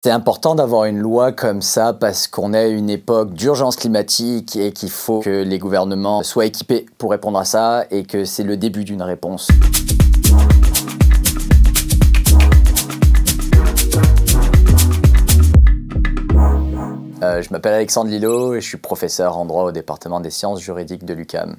C'est important d'avoir une loi comme ça parce qu'on est à une époque d'urgence climatique et qu'il faut que les gouvernements soient équipés pour répondre à ça et que c'est le début d'une réponse. Je m'appelle Alexandre Lillo et je suis professeur en droit au département des sciences juridiques de l'UQAM.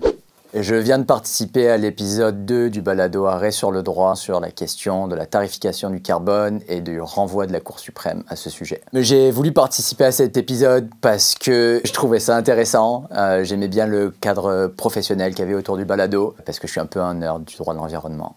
Et je viens de participer à l'épisode 2 du balado Arrêt sur le droit sur la question de la tarification du carbone et du renvoi de la Cour suprême à ce sujet. Mais j'ai voulu participer à cet épisode parce que je trouvais ça intéressant. J'aimais bien le cadre professionnel qu'il y avait autour du balado parce que je suis un peu un nerd du droit de l'environnement.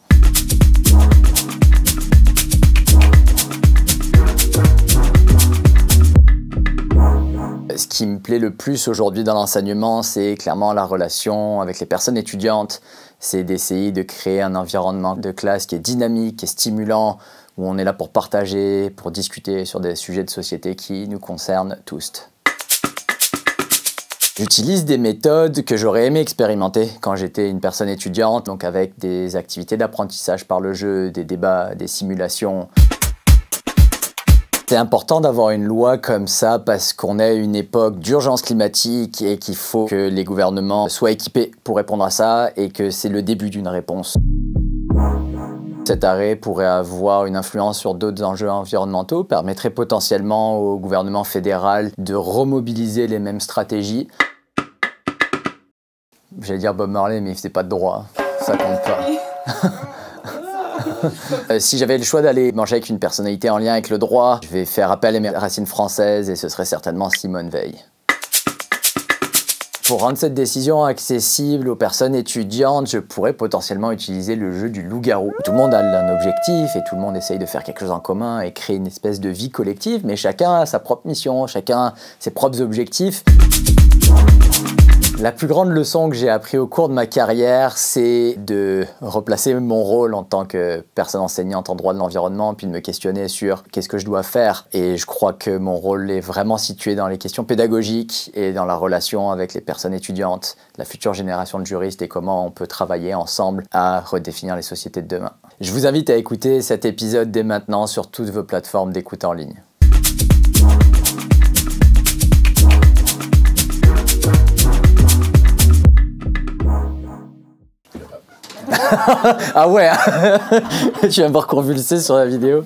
Ce qui me plaît le plus aujourd'hui dans l'enseignement, c'est clairement la relation avec les personnes étudiantes. C'est d'essayer de créer un environnement de classe qui est dynamique, qui est stimulant, où on est là pour partager, pour discuter sur des sujets de société qui nous concernent tous. J'utilise des méthodes que j'aurais aimé expérimenter quand j'étais une personne étudiante, donc avec des activités d'apprentissage par le jeu, des débats, des simulations. C'est important d'avoir une loi comme ça parce qu'on est à une époque d'urgence climatique et qu'il faut que les gouvernements soient équipés pour répondre à ça et que c'est le début d'une réponse. Cet arrêt pourrait avoir une influence sur d'autres enjeux environnementaux, permettrait potentiellement au gouvernement fédéral de remobiliser les mêmes stratégies. J'allais dire Bob Marley, mais il faisait pas de droit, ça compte pas. Si j'avais le choix d'aller manger avec une personnalité en lien avec le droit, je vais faire appel à mes racines françaises et ce serait certainement Simone Veil. Pour rendre cette décision accessible aux personnes étudiantes, je pourrais potentiellement utiliser le jeu du loup-garou. Tout le monde a un objectif et tout le monde essaye de faire quelque chose en commun et créer une espèce de vie collective, mais chacun a sa propre mission, chacun a ses propres objectifs. La plus grande leçon que j'ai appris au cours de ma carrière, c'est de replacer mon rôle en tant que personne enseignante en droit de l'environnement, puis de me questionner sur qu'est-ce que je dois faire. Et je crois que mon rôle est vraiment situé dans les questions pédagogiques et dans la relation avec les personnes étudiantes, la future génération de juristes et comment on peut travailler ensemble à redéfinir les sociétés de demain. Je vous invite à écouter cet épisode dès maintenant sur toutes vos plateformes d'écoute en ligne. Ah ouais. Tu vas me voir convulser sur la vidéo.